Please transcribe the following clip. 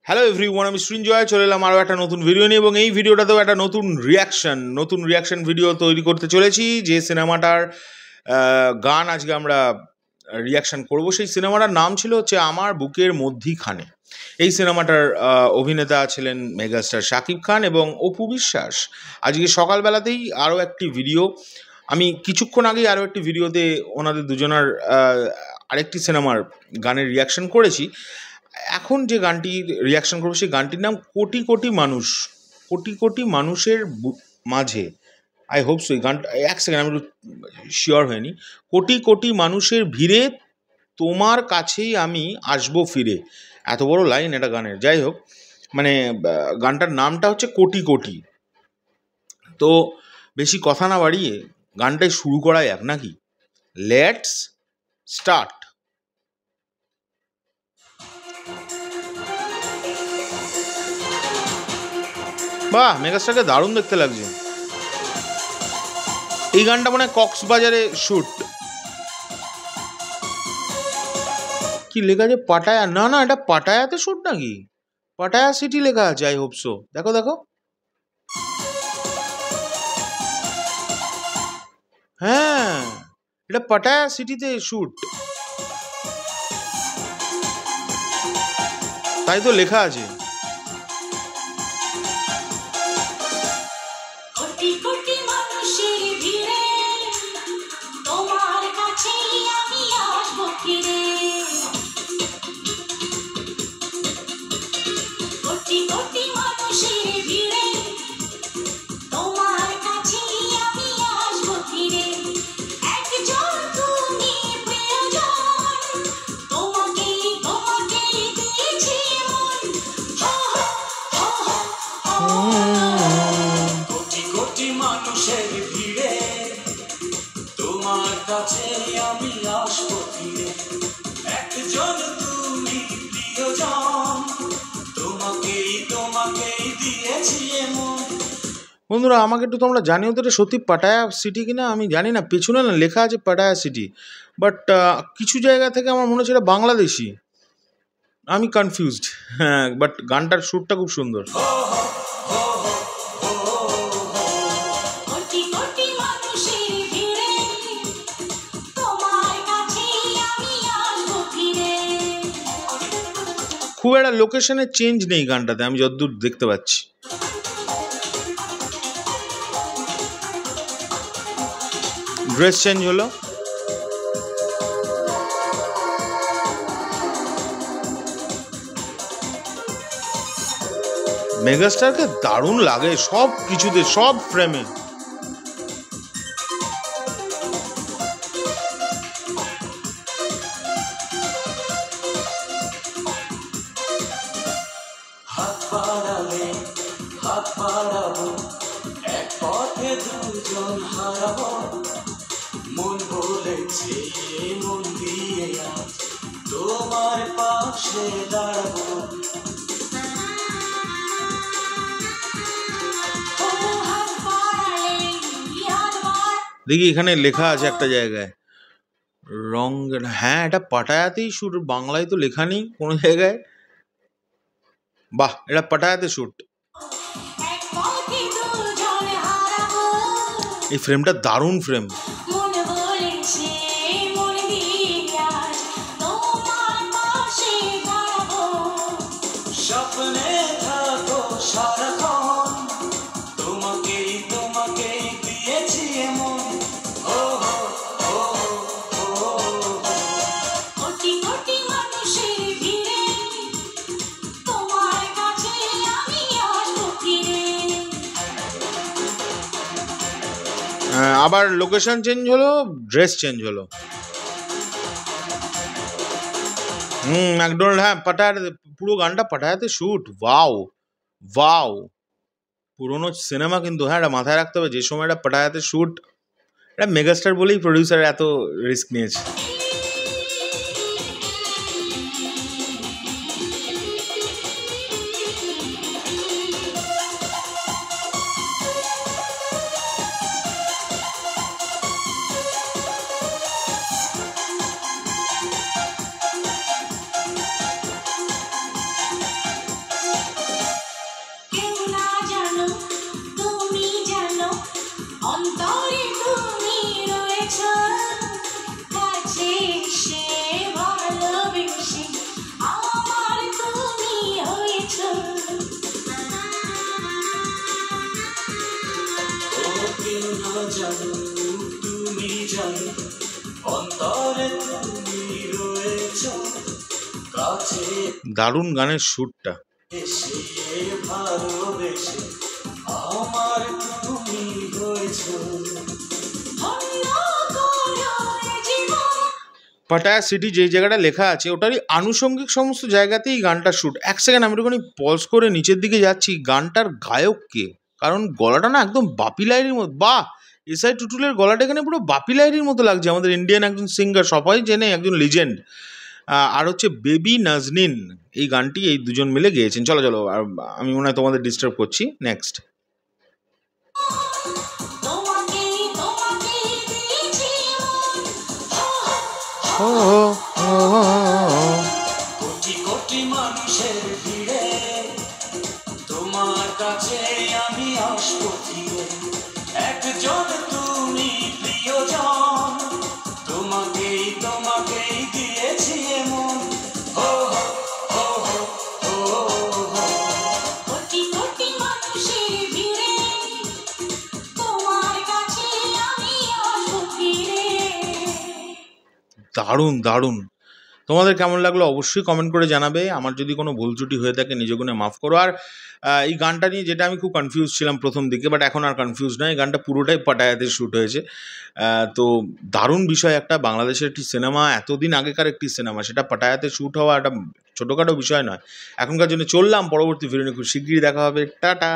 Hello everyone, আমি সৃঞ্জয় চলে এলাম আরও একটা নতুন ভিডিও নিয়ে এবং এই ভিডিওটাতেও একটা নতুন রিয়াকশন ভিডিও তৈরি করতে চলেছি। যে সিনেমাটার গান আজকে আমরা রিয়াকশন করব, সেই সিনেমাটার নাম ছিল হচ্ছে আমার বুকের মধ্যিখানে। এই সিনেমাটার অভিনেতা ছিলেন মেগাস্টার শাকিব খান এবং অপু বিশ্বাস। আজকে সকালবেলাতেই আরও একটি ভিডিও, আমি কিছুক্ষণ আগেই আরও একটি ভিডিওতে ওনাদের দুজনার আরেকটি সিনেমার গানের রিয়াকশন করেছি। এখন যে গানটির রিয়াকশন করবো সেই গানটির নাম কোটি কোটি মানুষ। কোটি কোটি মানুষের মাঝে, আই হোপ সো এই গানটা, এক সেকেন্ড আমি একটু শিওর হয়নি। কোটি কোটি মানুষের ভিড়ে তোমার কাছেই আমি আসবো ফিরে। এত বড় লাইন এটা গানের। যাই হোক, মানে গানটার নামটা হচ্ছে কোটি কোটি। তো বেশি কথা না বাড়িয়ে গানটাই শুরু করা যাক নাকি? Let's start. বাহ, মেগাস্টারকে দারুণ দেখতে লাগছে। এই গানটা মনে হয় কক্সবাজারে শুট। কি লেখা আছে? পাটায়া? না না, এটা পাটায়াতে শুট নাকি? পাটায়া সিটি লেখা আছে। I hope so. দেখো দেখো, হ্যাঁ, এটা পাটায়া সিটিতে শুট, তাই তো লেখা আছে। মানুষের ভিড়ে তোমার কাছে আমি আসবো ফিরে, একজন তুমি প্রিয়জন, তোমাকেই দিয়েছি এমন। বন্ধুরা, আমাকে একটু তোমরা জানিও তো এটা সত্যি পাটায়া সিটি কিনা। আমি জানি না, পেছনে না লেখা আছে পাটায়া সিটি, বাট কিছু জায়গা থেকে আমার মনে হচ্ছে এটা বাংলাদেশি। আমি কনফিউজড। হ্যাঁ, বাট গানটার সুরটা খুব সুন্দর। খুব একটা লোকেশনের চেঞ্জ নেই গানটাতে, আমি যতদূর দেখতে পাচ্ছি। ড্রেস চেঞ্জ হলো। মেগাস্টারকে দারুণ লাগে সব কিছুতে, সব ফ্রেমে। হাত বাড়াবো, এক পথে দুজন হারাবো, মন বলেছে মন দিয়ে আজ তোমার পাশে দাঁড়াবো। দেখি এখানে লেখা আছে একটা জায়গায় রং। হ্যাঁ, এটা পাটায়াতেই শুট, বাংলায় তো লেখা নেই কোনো জায়গায়। বাহ, এটা পাটায়াতে শুট। এই ফ্রেমটা দারুণ ফ্রেম। স্বপ্নে থাকো সারাক্ষণ, তোমাকেই দিয়েছি এমন। ও হো ও হো কোটি কোটি মানুষের ভিড়ে তোমার কাছে আমি আসবো ফিরে। আবার লোকেশন চেঞ্জ হলো, ড্রেস চেঞ্জ হলো। ম্যাকডোনাল্ড, হ্যাঁ পাটায়াতে, পুরো গানটা পাটায়াতে শুট। ওয়াও ওয়াও, পুরোনো সিনেমা কিন্তু। হ্যাঁ, এটা মাথায় রাখতে হবে, যে সময়টা পাটায়াতে শুট, এটা মেগাস্টার বলেই প্রডিউসার এত রিস্ক নিয়েছে। দারুণ গানের সুরটা। এসে ভালোবেসে আমার তুমি হয়েছো পাটায়া সিটি যেই জায়গাটা লেখা আছে ওটারই আনুষঙ্গিক সমস্ত জায়গাতেই গানটা শ্যুট। এক সেকেন্ড আমি একটুখানি পজ করে নিচের দিকে যাচ্ছি, গানটার গায়ক কে? কারণ গলাটা না একদম বাপি লাহিড়ীর মতো। বাহ, এসআই টুটুলের গলাটা এখানে পুরো বাপি লাহিড়ীর মতো লাগছে। আমাদের ইন্ডিয়ান একজন সিঙ্গার, সবাই জেনে, একজন লিজেন্ড। আর হচ্ছে বেবি নাজনীন, এই গানটি এই দুজন মিলে গেয়েছেন। চলো চলো, আর আমি মনে হয় তোমাদের ডিস্টার্ব করছি। নেক্সট। কোটি কোটি মানুষের ভিড়ে তোমার কাছে আমি আসবো ফিরে, একজন তুমি প্রিয়জন, তোমাকেই তোমাকেই দিয়েছি এমন। হো হো হো হো হো। কোটি কোটি মানুষের ভিড়ে তোমার কাছে আমি আসবো ফিরে। দারুণ দারুণ। তোমাদের কেমন লাগলো অবশ্যই কমেন্ট করে জানাবে। আমার যদি কোনো ভুল ত্রুটি হয়ে থাকে নিজ গুণে মাফ করো। আর এই গানটা নিয়ে যেটা আমি খুব কনফিউজ ছিলাম প্রথম দিকে, বাট এখন আর কনফিউজ নয়। এই গানটা পুরোটাই পাটায়াতে শ্যুট হয়েছে। তো দারুণ বিষয় একটা, বাংলাদেশের একটি সিনেমা, এতদিন আগেকার একটি সিনেমা, সেটা পাটায়াতে শ্যুট হওয়া একটা ছোটোখাটো বিষয় নয়। এখনকার জন্য চললাম, পরবর্তী ভিডিও নিয়ে খুব শিগগিরই দেখা হবে। টাটা।